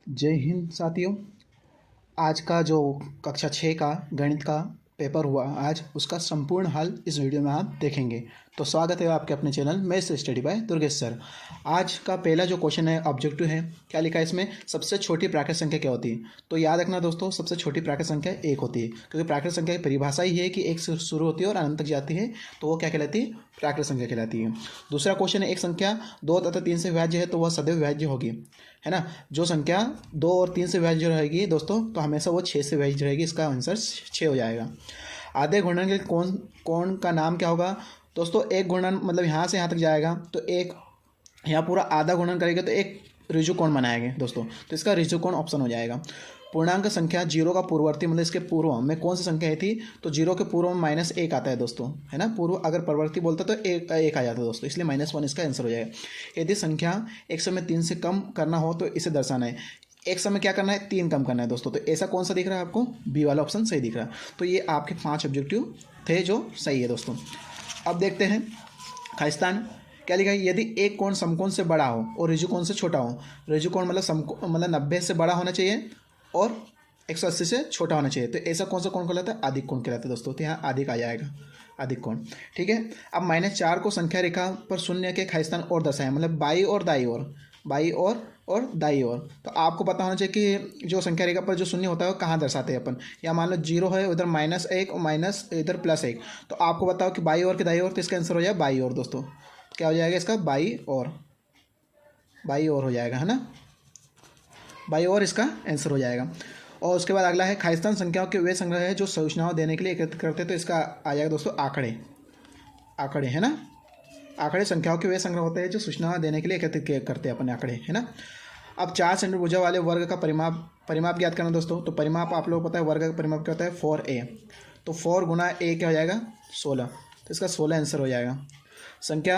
जय हिंद साथियों। आज का जो कक्षा 6 का गणित का पेपर हुआ आज उसका संपूर्ण हल इस वीडियो में आप देखेंगे। तो स्वागत है आपके अपने channel maths study bye Durgesh sir. आज का पहला जो क्वेश्चन है ऑब्जेक्टिव है, क्या लिखा है इसमें, सबसे छोटी प्राकृत संख्या क्या होती है। तो याद रखना दोस्तों, सबसे छोटी प्राकृत संख्या एक होती है, क्योंकि प्राकृत संख्या की परिभाषा ही है कि एक से शुरू होती है और अनंत तक जाती है, तो वो क्या कहलाती है, प्राकृत संख्या कहलाती है। दूसरा क्वेश्चन है, एक संख्या 2 तथा 3 से विभाज्य है तो वह सदैव विभाज्य होगी, है ना। जो संख्या 2 और 3 से विभाज्य रहेगी दोस्तों, तो हमेशा वो 6 से विभाज्य रहेगी। इसका आंसर 6 हो जाएगा। आधे घूर्णन के कोण कोण का नाम क्या होगा दोस्तों। एक घूर्णन मतलब यहाँ से यहाँ तक जाएगा तो एक, यहाँ पूरा आधा घूर्णन करेगा तो एक ऋजु कोण बनाएंगे दोस्तों, तो इसका ऋजु कोण ऑप्शन हो जाएगा। पूर्णांक संख्या जीरो का पूर्ववर्ती मतलब इसके पूर्व में कौन सी संख्या थी, तो जीरो के पूर्व में -1 आता है दोस्तों, है ना। पूर्व अगर परवर्ती बोलता तो एक आ जाता है दोस्तों, इसलिए -1 इसका आंसर हो जाएगा। यदि संख्या एक समय 3 से कम करना हो तो इसे दर्शाना है। एक समय क्या करना है, 3 कम करना है दोस्तों, तो ऐसा कौन सा दिख रहा है आपको, बी वाला ऑप्शन सही दिख रहा है। तो ये आपके 5 ऑब्जेक्टिव थे जो सही है दोस्तों। अब देखते हैं खालिस्तान क्या लिखा है। यदि एक कोण समकोण से बड़ा हो और ऋजु कोण से छोटा हो, ऋजु कोण मतलब 90 से बड़ा होना चाहिए और 180 से छोटा होना चाहिए, तो ऐसा कौन सा कोण कहलाता है, आदिक कोण कहलाता है दोस्तों। तो यहाँ आदिक आ जाएगा, आदिक कोण। ठीक है। अब -4 को संख्या रेखा पर शून्य के खालिस्तान और दर्शाएं, मतलब बाई और दाई ओर, बाई और दाई ओर। तो आपको पता होना चाहिए कि जो संख्या रेखा पर जो शून्य होता है वो कहाँ दर्शाते हैं अपन। या मान लो 0 है, उधर -1 और माइनस इधर +1, तो आपको बताओ कि बाई ओर कि दाई ओर, तो इसका आंसर हो जाएगा बाई ओर दोस्तों। क्या हो जाएगा इसका, बाई ओर, बाई ओर हो जाएगा, है ना, बाई ओर इसका आंसर हो जाएगा। और उसके बाद अगला है, खालिस्तान संख्याओं के वे संग्रह है जो सूचनाओं देने के लिए एकत्रित करते हैं, तो इसका आ जाएगा दोस्तों आंकड़े, आंकड़े, है ना। आंकड़े संख्याओं के वे संग्रह होते हैं जो सूचनाएं देने के लिए एकत्रित करते हैं अपने आंकड़े, है ना। अब 4 सेंटीमीटर भुजा वाले वर्ग का परिमाप ज्ञात करना दोस्तों। तो परिमाप आप लोगों को पता है, वर्ग का परिमाप क्या होता है, 4a। तो 4 गुना a क्या हो जाएगा, 16, तो इसका 16 आंसर हो जाएगा। संख्या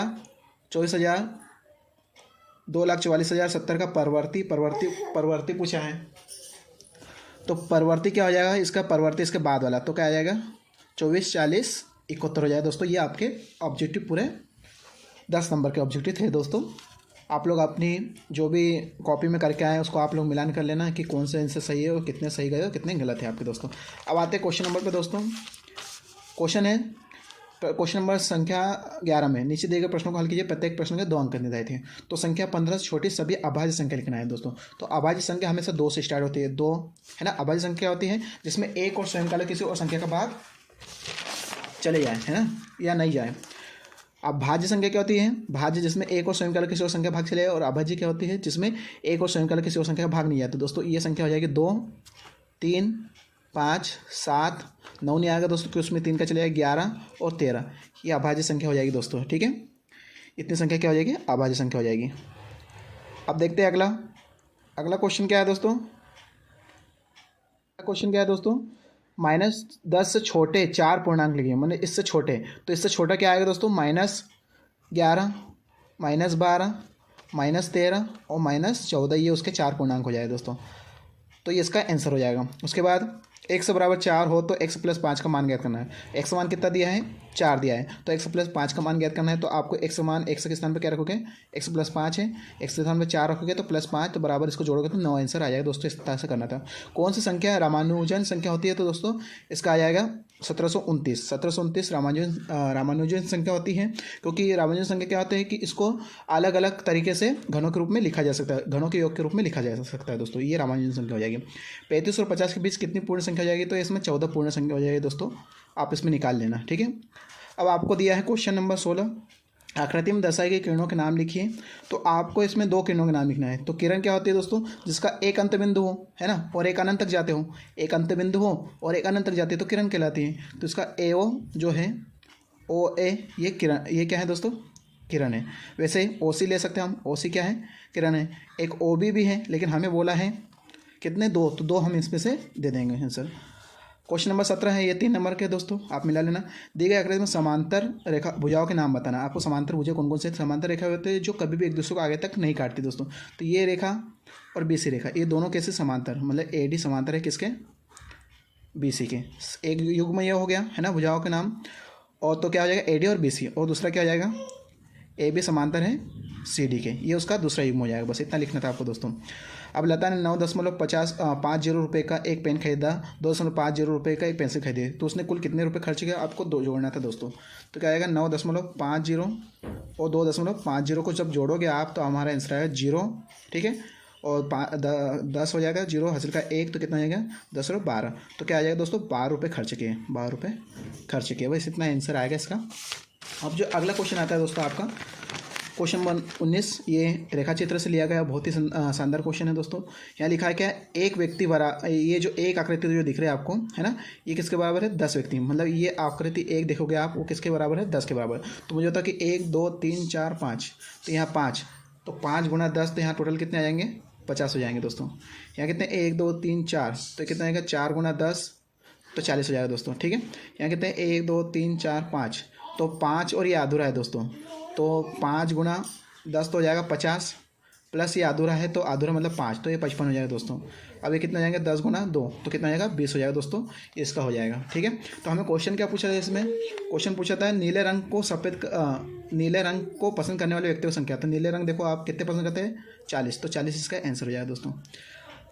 24,02,44,070 का परवर्ती पूछा है, तो परवर्ती क्या हो जाएगा, इसका परवर्ती इसके बाद वाला, तो क्या आ जाएगा 24, 40, 71 हो जाएगा दोस्तों। ये आपके ऑब्जेक्टिव पूरे 10 नंबर के ऑब्जेक्टिव थे दोस्तों। आप लोग अपनी जो भी कॉपी में करके आए उसको आप लोग मिलान कर लेना कि कौन से आंसर सही है और कितने सही गए और कितने गलत है आपके दोस्तों। अब आते हैं क्वेश्चन नंबर पे दोस्तों। क्वेश्चन है, क्वेश्चन नंबर संख्या 11 में नीचे दिए गए प्रश्नों को हल कीजिए, प्रत्येक प्रश्न के 2 अंक निर्धारित हैं। तो संख्या 15 से छोटी सभी अभाज्य संख्या लिखना है दोस्तों। तो अभाज्य संख्या हमेशा 2 से स्टार्ट होती है, 2, है ना। अभाज्य संख्या होती है जिसमें एक और स्वयं काल किसी और संख्या का भाग चले जाए, है ना, या नहीं जाए। अब भाज्य संख्या क्या होती है, भाज्य जिसमें एक और स्वयं काल किसी और संख्या भाग चले, और अभाज्य क्या होती है जिसमें एक और स्वयं काल किसी और संख्या का भाग नहीं जाए। तो दोस्तों ये संख्या हो जाएगी 2, 3, 5, 7, 9 नहीं आएगा दोस्तों, क्योंकि उसमें 3 का चलेगा, 11 और 13, ये अभाज्य संख्या हो जाएगी दोस्तों। ठीक है, इतनी संख्या क्या हो जाएगी, अभाज्य संख्या हो जाएगी। अब देखते हैं अगला, अगला क्वेश्चन क्या है दोस्तों। क्वेश्चन क्या है दोस्तों, -10 से छोटे 4 पूर्णांक लिखिए, मतलब इससे छोटे, तो इससे छोटा क्या आएगा दोस्तों, -11, -12, -13 और -14, ये उसके 4 पूर्णांक हो जाए दोस्तों। तो ये इसका आंसर हो जाएगा। उसके बाद x बराबर 4 हो तो x + 5 का मान ज्ञात करना है। x मान कितना दिया है, 4 दिया है, तो x + 5 का मान ज्ञात करना है। तो आपको x मान, x के स्थान पर क्या रखोगे, x + 5 है, x के स्थान पर 4 रखोगे तो +5, तो बराबर इसको जोड़ोगे तो 9 आंसर आ जाएगा दोस्तों। इस तरह से करना था। कौन सी संख्या रामानुजन संख्या होती है, तो दोस्तों इसका आ जाएगा 1729 रामानुजन संख्या होती है, क्योंकि रामानुजन संख्या क्या होती है कि इसको अलग अलग तरीके से घनों के रूप में लिखा जा सकता है, घनों के योग के रूप में लिखा जा सकता है दोस्तों। ये रामानुजन संख्या हो जाएगी। 35 और 50 के बीच कितनी पूर्ण संख्या हो जाएगी, तो इसमें 14 पूर्ण संख्या हो जाएगी दोस्तों। आप इसमें निकाल लेना, ठीक है। अब आपको दिया है क्वेश्चन नंबर 16, आकृति में दर्शाई गई किरणों के नाम लिखिए। तो आपको इसमें 2 किरणों के नाम लिखना है। तो किरण क्या होती है दोस्तों, जिसका एक अंत बिंदु हो, है ना, और एक अनंत तक जाते हो, एक अंत बिंदु हो और एक अनंत तक जाते हो, तो किरण कहलाती है। तो इसका AO जो है, OA, ये किरण, ये क्या है दोस्तों, किरण है। वैसे OC ले सकते हैं हम, OC क्या है, किरण है। एक OB भी है, लेकिन हमें बोला है कितने, 2, तो 2 हम इसमें से दे देंगे आंसर। क्वेश्चन नंबर 17 है, ये 3 नंबर के दोस्तों, आप मिला लेना। दी गई आकृति में समांतर रेखा भुजाओं के नाम बताना। आपको समांतर भुजा कौन कौन से समांतर रेखा होते हैं जो कभी भी एक दूसरे को आगे तक नहीं काटती दोस्तों। तो ये रेखा और BC रेखा, ये दोनों कैसे समांतर, मतलब AD समांतर है किसके, BC के। एक युग में यह हो गया, है ना, भुजाओं के नाम। और तो क्या हो जाएगा, AD और BC, और दूसरा क्या हो जाएगा, ए बी समांतर है सी डी के, ये उसका दूसरा युग्म हो जाएगा। बस इतना लिखना था आपको दोस्तों। अब लता ने 9.50 रुपये का एक पेन खरीदा, 2.50 रुपये का एक पेंसिल खरीदे, तो उसने कुल कितने रुपये खर्च किया आपको दो जोड़ना था दोस्तों। तो क्या आएगा 9.50 और 2.50 को जब जोड़ोगे आप तो हमारा आंसर आएगा 0, ठीक है। और 10 हो जाएगा, 0 हासिल का 1, तो कितना आ जाएगा 10 और 12, तो क्या आ जाएगा दोस्तों 12 रुपये खर्च किए, 12 रुपये खर्च किए। बस इतना आंसर आएगा इसका। अब जो अगला क्वेश्चन आता है दोस्तों आपका क्वेश्चन 19, ये रेखा चित्र से लिया गया बहुत ही शानदार क्वेश्चन है दोस्तों। यहाँ लिखा है क्या, एक व्यक्ति ये जो एक आकृति जो दिख रहा है आपको है ना, ये किसके बराबर है 10 व्यक्ति, मतलब ये आकृति एक देखोगे आप वो किसके बराबर है 10 के बराबर। तो मुझे होता है कि 1 2 3 4 5, तो यहाँ 5, तो 5 गुना 10, तो यहाँ टोटल कितने आ जाएंगे 50 हो जाएंगे दोस्तों। यहाँ कितने 1 2 3 4, तो कितना आएगा 4 गुना 10, तो 40 हो जाएगा दोस्तों, ठीक है। यहाँ कितने 1 2 3 4 5, तो 5 और ये अधूरा है दोस्तों, तो 5 गुना 10 तो हो जाएगा 50, प्लस ये अधूरा है तो अधूरा मतलब 5, तो ये 55 हो जाएगा दोस्तों। अब ये कितना जाएगा 10 गुना 2, तो कितना जाएगा 20 हो जाएगा दोस्तों, इसका हो जाएगा, ठीक है। तो हमें क्वेश्चन क्या पूछा था इसमें, क्वेश्चन पूछा था नीले रंग को पसंद करने वाले व्यक्तियों की संख्या। तो नीले रंग देखो आप कितने पसंद करते हैं 40, तो 40 इसका आंसर हो जाएगा दोस्तों।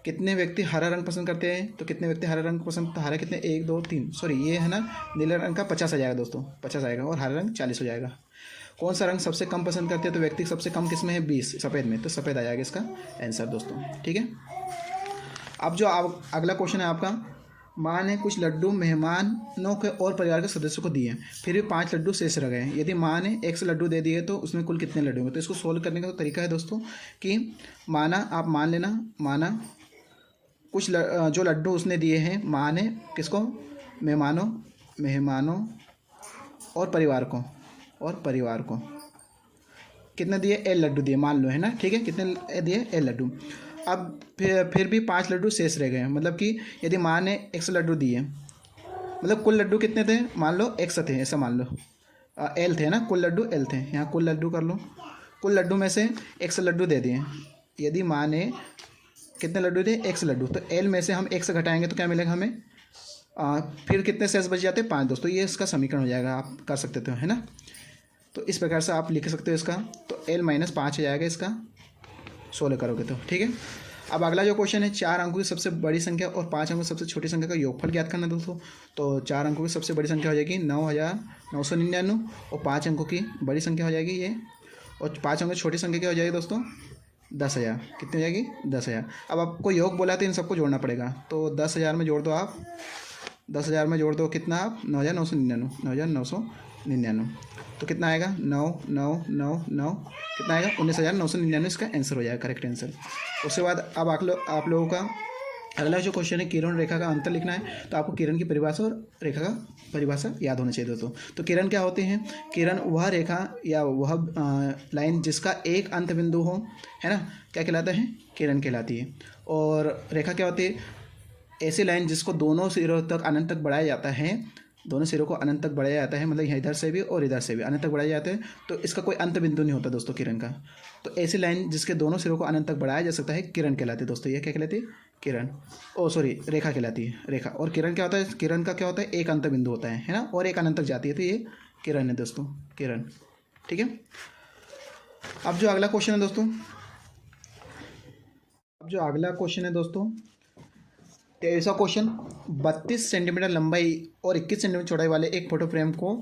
कितने व्यक्ति हरा रंग पसंद करते हैं, तो कितने व्यक्ति हरा रंग पसंद, तो हरा कितने 1 2 3, सॉरी ये है ना नीले रंग का 50 आ जाएगा दोस्तों, 50 आएगा, और हरा रंग 40 हो जाएगा। कौन सा रंग सबसे कम पसंद करते हैं, तो व्यक्ति सबसे कम किस में है 20, सफ़ेद में, तो सफ़ेद आ जाएगा इसका आंसर दोस्तों, ठीक है। अब जो अगला क्वेश्चन है आपका, माँ ने कुछ लड्डू मेहमानों के और परिवार के सदस्यों को दिए, फिर भी 5 लड्डू शेष रह गए। यदि माँ ने 100 लड्डू दे दिए तो उसमें कुल कितने लड्डू होंगे। तो इसको सोल्व करने का तरीका है दोस्तों कि आप मान लेना, माना कुछ जो लड्डू उसने दिए हैं माँ ने किसको, मेहमानों और परिवार को कितने दिए, L लड्डू दिए मान लो, है ना, ठीक है, कितने दिए L लड्डू। अब फिर भी 5 लड्डू शेष रह गए, मतलब कि यदि माँ ने 100 लड्डू दिए, मतलब कुल लड्डू कितने थे, मान लो 100 थे, ऐसा मान लो L थे ना, कुल लड्डू L थे। यहाँ कुल लड्डू कर लो, कुल लड्डू में से 100 लड्डू दे दिए। यदि माँ ने कितने लड्डू दिए 100 लड्डू, तो L में से हम 100 घटाएंगे तो क्या मिलेगा हमें, फिर कितने शेष बच जाते हैं 5 दोस्तों, ये इसका समीकरण हो जाएगा, आप कर सकते थे, है ना। तो इस प्रकार से आप लिख सकते हो इसका, तो L - 5 हो जाएगा इसका, 16 करोगे तो, ठीक है। अब अगला जो क्वेश्चन है, 4 अंकों की सबसे बड़ी संख्या और 5 अंकों की सबसे छोटी संख्या का योगफल ज्ञात करना दोस्तों। तो 4 अंकों की सबसे बड़ी संख्या हो जाएगी 9999, और 5 अंकों की बड़ी संख्या हो जाएगी ये, और 5 अंकों की छोटी संख्या क्या हो जाएगी दोस्तों 10,000। कितनी हो जाएगी 10,000। अब आपको योग बोला तो इन सबको जोड़ना पड़ेगा, तो 10,000 में जोड़ दो आप, 10,000 में जोड़ दो कितना आप 9,999, तो कितना आएगा 9,999, कितना आएगा 19,999, इसका आंसर हो जाएगा, करेक्ट आंसर। उसके बाद अब आप लोगों का अगला जो क्वेश्चन है, किरण और रेखा का अंतर लिखना है। तो आपको किरण की परिभाषा और रेखा का परिभाषा याद होना चाहिए दोस्तों। तो किरण क्या होते हैं, किरण वह रेखा या वह लाइन जिसका एक अंत बिंदु हो, है ना, क्या कहलाता है, किरण कहलाती है। और रेखा क्या होती है, ऐसी लाइन जिसको दोनों सिरों तक अनंत तक बढ़ाया जाता है, दोनों सिरों को अनंत तक बढ़ाया जाता है, मतलब यहाँ इधर से भी और इधर से भी अनंत तक बढ़ाए जाते हैं, तो इसका कोई अंत बिंदु नहीं होता दोस्तों किरण का। तो ऐसी लाइन जिसके दोनों सिरों को अनंत तक बढ़ाया जा सकता है किरण कहलाती है दोस्तों। ये क्या कहलाती है, किरण, रेखा कहलाती है, रेखा। और किरण क्या होता है, किरण का क्या होता है, एक अंत बिंदु होता है ना, और एक अनंत तक जाती है, तो ये किरण है दोस्तों, किरण, ठीक है। अब जो अगला क्वेश्चन है दोस्तों, 23वां क्वेश्चन, 32 सेंटीमीटर लंबाई और 21 सेंटीमीटर चौड़ाई वाले एक फोटो फ्रेम को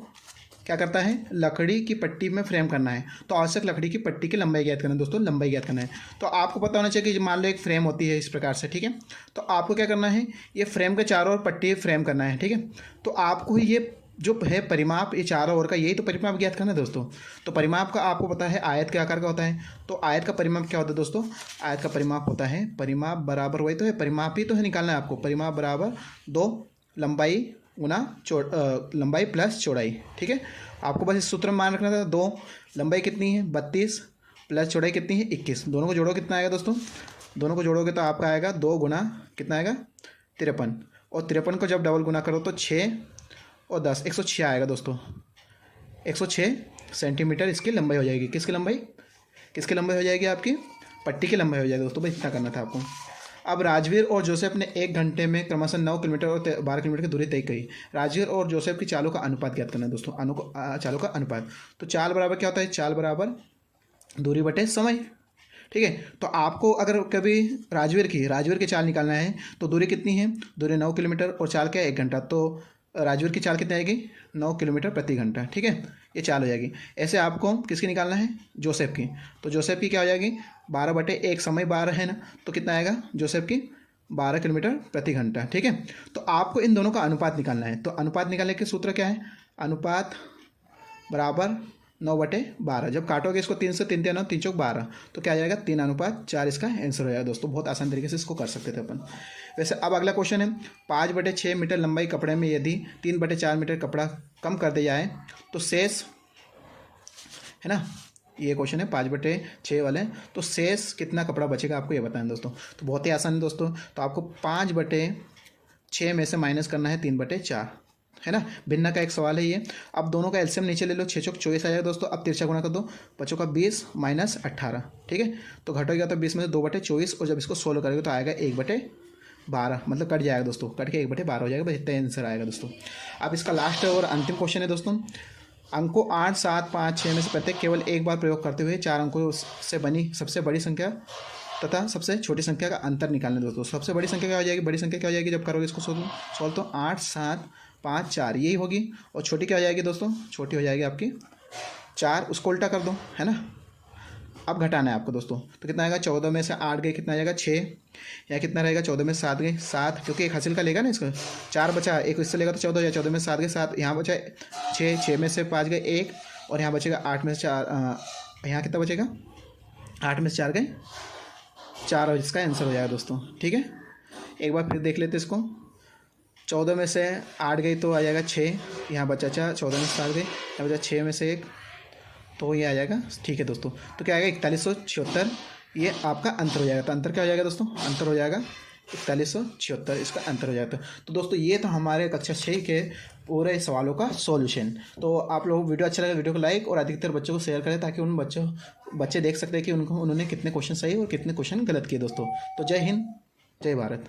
क्या करता है, लकड़ी की पट्टी में फ्रेम करना है। तो आवश्यक लकड़ी की पट्टी की लंबाई ज्ञात करना है दोस्तों, लंबाई ज्ञात करना है। तो आपको पता होना चाहिए कि मान लो एक फ्रेम होती है इस प्रकार से, ठीक है। तो आपको क्या करना है, ये फ्रेम के चारों ओर पट्टी फ्रेम करना है, ठीक है। तो आपको ये जो है परिमाप, ये चारों ओर का यही तो परिमाप ज्ञात करना है दोस्तों। तो परिमाप का आपको पता है आयत के आकार का होता है। तो आयत का परिमाप क्या होता है दोस्तों, आयत का परिमाप होता है, परिमाप बराबर वही तो है, परिमाप ही तो है, निकालना है आपको। परिमाप बराबर 2 लंबाई गुना लंबाई प्लस चौड़ाई, ठीक है। आपको बस इस सूत्र में मान रखना था, 2 लंबाई कितनी है 32 प्लस चौड़ाई कितनी है 21, दोनों को जोड़ो कितना आएगा दोस्तों, दोनों को जोड़ोगे तो आपका आएगा 2 गुना कितना आएगा 53, और 53 को जब डबल गुना करो तो 6 और 10 106 आएगा दोस्तों। 106 सेंटीमीटर इसकी लंबाई हो जाएगी। किसकी लंबाई हो जाएगी, आपकी पट्टी की लंबाई हो जाएगी दोस्तों। बस इतना करना था आपको। अब राजवीर और जोसेफ ने 1 घंटे में क्रमशः 9 किलोमीटर और 12 किलोमीटर की दूरी तय की। राजवीर और जोसेफ की चालों का अनुपात ज्ञात करना है दोस्तों, चालों का अनुपात। तो चाल बराबर क्या होता है, चाल बराबर दूरी बटे समय, ठीक है। तो आपको अगर कभी राजवीर की चाल निकालना है तो दूरी कितनी है, दूरी 9 किलोमीटर और चाल क्या है 1 घंटा, तो राजवीर की चाल कितनी आएगी 9 किलोमीटर प्रति घंटा, ठीक है, ये चाल हो जाएगी। ऐसे आपको किसकी निकालना है, जोसेफ की। तो जोसेफ की क्या हो जाएगी 12/1, समय 12 है ना, तो कितना आएगा जोसेफ की 12 किलोमीटर प्रति घंटा, ठीक है। तो आपको इन दोनों का अनुपात निकालना है। तो अनुपात निकालने के सूत्र क्या है, अनुपात बराबर 9/12। जब काटोगे इसको 3 से 3 9 3 चौक 12, तो क्या आ जाएगा 3:4 इसका आंसर हो जाएगा दोस्तों। बहुत आसान तरीके से इसको कर सकते थे अपन। वैसे अब अगला क्वेश्चन है, 5/6 मीटर लंबाई कपड़े में यदि 3/4 मीटर कपड़ा कम कर दिया जाए तो शेष, है ना, ये क्वेश्चन है 5/6 वाले, तो शेष कितना कपड़ा बचेगा आपको ये बताएं दोस्तों। तो बहुत ही आसान है दोस्तों। तो आपको 5/6 में से माइनस करना है 3/4, है ना। भिन्न का एक सवाल है ये। अब दोनों का एलसीएम नीचे ले लो, 6 चौक 24 आ जाएगा दोस्तों। अब तिरछा गुणा कर दो, बच्चों का 20 माइनस 18, ठीक है। तो घटेगा तो 20 में से 2/24, और जब इसको सोल्व करेंगे तो आएगा 1/12, मतलब कट जाएगा दोस्तों, कट के 1/12 हो जाएगा, बस इतना आंसर आएगा दोस्तों। अब इसका लास्ट और अंतिम क्वेश्चन है दोस्तों, अंकों 8, 7, 5, 6 में से प्रत्येक केवल एक बार प्रयोग करते हुए 4 अंकों से बनी सबसे बड़ी संख्या तथा सबसे छोटी संख्या का अंतर निकालने दोस्तों। सबसे बड़ी संख्या क्या हो जाएगी, बड़ी संख्या क्या हो जाएगी जब करोगे इसको सोल्व, तो 8, 7, 5, 4 यही होगी। और छोटी क्या हो जाएगी दोस्तों, छोटी हो जाएगी आपकी 4, उसको उल्टा कर दो, है ना। अब घटाना है आपको दोस्तों, तो कितना आएगा 14 में से 8 गए, कितना आ जाएगा 6, या कितना रहेगा 14 में से 7 गए 7, क्योंकि एक हासिल का लेगा ना इसका, 4 बचा, एक इससे लेगा तो 14 या 14 में से 7 गए 7, यहाँ बचा 6 में से 5 गए 1, और यहाँ बचेगा 8 में से 4, यहाँ कितना बचेगा 8 में से 4 गए 4, और इसका आंसर हो जाएगा दोस्तों, ठीक है। एक बार फिर देख लेते इसको, 14 में से 8 गई तो आ जाएगा 6, यहाँ बचा 4, 14 में से 7 गई, यहाँ बचा 6 में से 1, तो ये आ जाएगा, ठीक है दोस्तों। तो क्या आएगा 4176, ये आपका अंतर हो जाएगा। तो अंतर क्या हो जाएगा दोस्तों, अंतर हो जाएगा 4176, इसका अंतर हो जाता है। तो दोस्तों ये तो हमारे कक्षा 6 के पूरे सवालों का सॉल्यूशन। तो आप लोग वीडियो अच्छा लगा, वीडियो को लाइक और अधिकतर बच्चों को शेयर करें, ताकि उन बच्चे देख सकते हैं कि उन्होंने कितने क्वेश्चन सही और कितने क्वेश्चन गलत किए दोस्तों। तो जय हिंद, जय भारत।